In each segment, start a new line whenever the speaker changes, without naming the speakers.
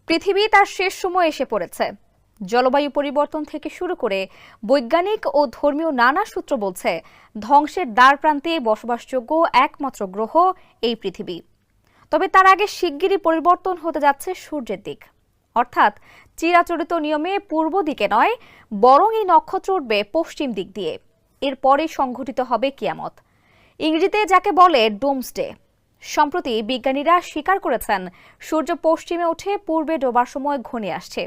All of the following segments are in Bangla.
পৃথিবী তার শেষ সময় এসে পড়েছে। জলবায়ু পরিবর্তন থেকে শুরু করে বৈজ্ঞানিক ও ধর্মীয় নানা সূত্র বলছে ধ্বংসের দ্বার প্রান্তে বসবাসযোগ্য একমাত্র গ্রহ এই পৃথিবী। তবে তার আগে শিগগিরই পরিবর্তন হতে যাচ্ছে সূর্যের দিক, অর্থাৎ চিরাচরিত নিয়মে পূর্ব দিকে নয়, বরং এই নক্ষত্র উঠবে পশ্চিম দিক দিয়ে। এরপরেই সংঘটিত হবে কিয়ামত, ইংরেজিতে যাকে বলে ডোমসডে। সম্প্রতি বিজ্ঞানীরা স্বীকার করেছেন সূর্য পশ্চিমে উঠে পূর্বে ডোবার সময় ঘনিয়ে আসছে।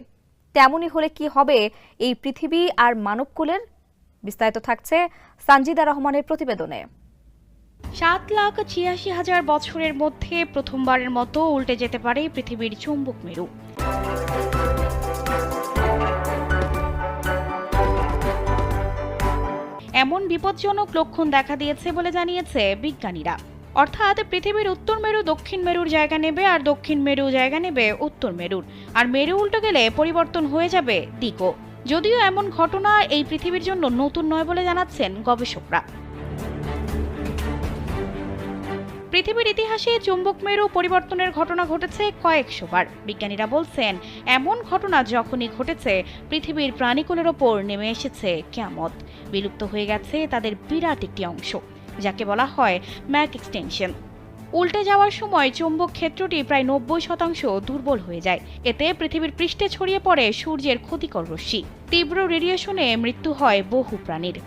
তেমনই হলে কি হবে এই পৃথিবী আর মানবকুলের? বিস্তারিত থাকছে সানজিদা রহমানের প্রতিবেদনে।
7,86,000 বছরের মধ্যে প্রথমবারের মতো উল্টে যেতে পারে পৃথিবীর চুম্বক মেরু। এমন বিপজ্জনক লক্ষণ দেখা দিয়েছে বলে জানিয়েছে বিজ্ঞানীরা। অর্থাৎ পৃথিবীর উত্তর মেরু দক্ষিণ মেরুর জায়গা নেবে, আর দক্ষিণ মেরু জায়গা নেবে উত্তর মেরুর। আর মেরু উল্টে গেলে পরিবর্তন হয়ে যাবে দিকও। যদিও এমন ঘটনা এই পৃথিবীর জন্য নতুন নয় বলে জানাচ্ছেন গবেষকরা। পৃথিবীর ইতিহাসে চুম্বক মেরু পরিবর্তনের ঘটনা ঘটেছে কয়েকশো বার। বিজ্ঞানীরা বলছেন, এমন ঘটনা যখনই ঘটেছে পৃথিবীর প্রাণীকুলের ওপর নেমে এসেছে কিয়ামত। বিলুপ্ত হয়ে গেছে তাদের বিরাট একটি অংশ, যাকে বলা হয় ম্যাক এক্সটেনশন। উল্টে যাওয়ার সময় চৌম্বক ক্ষেত্রটি প্রায় 90% দুর্বল হয়ে যায়। এতে পৃথিবীর পৃষ্ঠে ছড়িয়ে পড়ে সূর্যের ক্ষতিকর রশ্মি। তীব্র রেডিয়েশনে মৃত্যু হয় বহু প্রাণীর।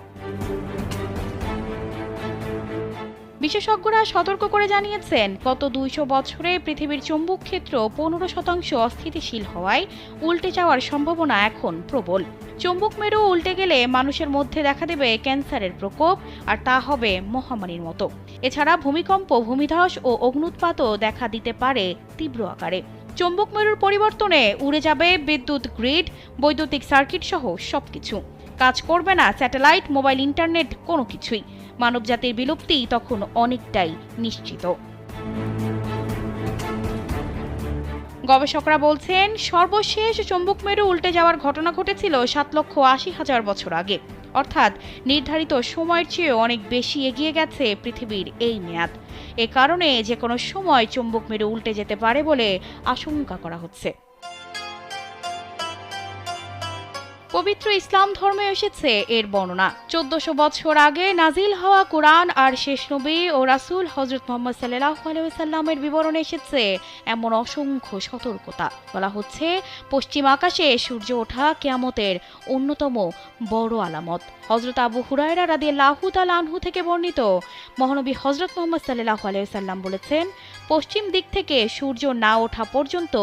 বিশেষজ্ঞরা সতর্ক করে জানিয়েছেন, গত 200 বছরে পৃথিবীর চৌম্বক ক্ষেত্র 15% অস্থিতিশীল হওয়ায় উল্টে যাওয়ার সম্ভাবনা এখন প্রবল। চৌম্বক মেরু উল্টে গেলে মানুষের মধ্যে দেখা দেবে ক্যান্সারের প্রকোপ, আর তা হবে মহামারীর মতো। এছাড়া ভূমিকম্প, ভূমিধস ও অগ্ন্যুৎপাতও দেখা দিতে পারে তীব্র আকারে। চৌম্বক মেরুর পরিবর্তনে উড়ে যাবে বিদ্যুৎ গ্রিড, বৈদ্যুতিক সার্কিট সহ সবকিছু। কাজ করবে না স্যাটেলাইট, মোবাইল, ইন্টারনেট, কোনো কিছুই। মানবজাতির বিলুপ্তি তখন অনেকটাই নিশ্চিত। গবেষকরা বলছেন, সর্বশেষ চৌম্বক মেরু উল্টে যাওয়ার ঘটনা ঘটেছিল 7,80,000 বছর আগে। অর্থাৎ নির্ধারিত সময়ের চেয়ে অনেক বেশি এগিয়ে গেছে পৃথিবীর এই মেয়াদ। এ কারণে যে কোনো সময় চৌম্বক মেরু উল্টে যেতে পারে বলে আশঙ্কা করা হচ্ছে। পবিত্র ইসলাম ধর্মে এসেছে এর বর্ণনা। 1400 বছর আগে নাজিল হওয়া কোরআন আর শেষ নবী ও রাসূল হযরত মুহাম্মদ সাল্লাল্লাহু আলাইহি ওয়াসাল্লামের বিবরণে এসেছে এমন অসংখ্য সতর্কতা। বলা হচ্ছে, পশ্চিম আকাশে সূর্য ওঠা কিয়ামতের অন্যতম বড় আলামত। হযরত আবু হুরায়রা রাদিয়াল্লাহু তাআলা আনহু থেকে বর্ণিত, মহানবী হযরত মুহাম্মদ সাল্লাল্লাহু আলাইহি ওয়াসাল্লাম বলেছেন, পশ্চিম দিক থেকে সূর্য না ওঠা পর্যন্ত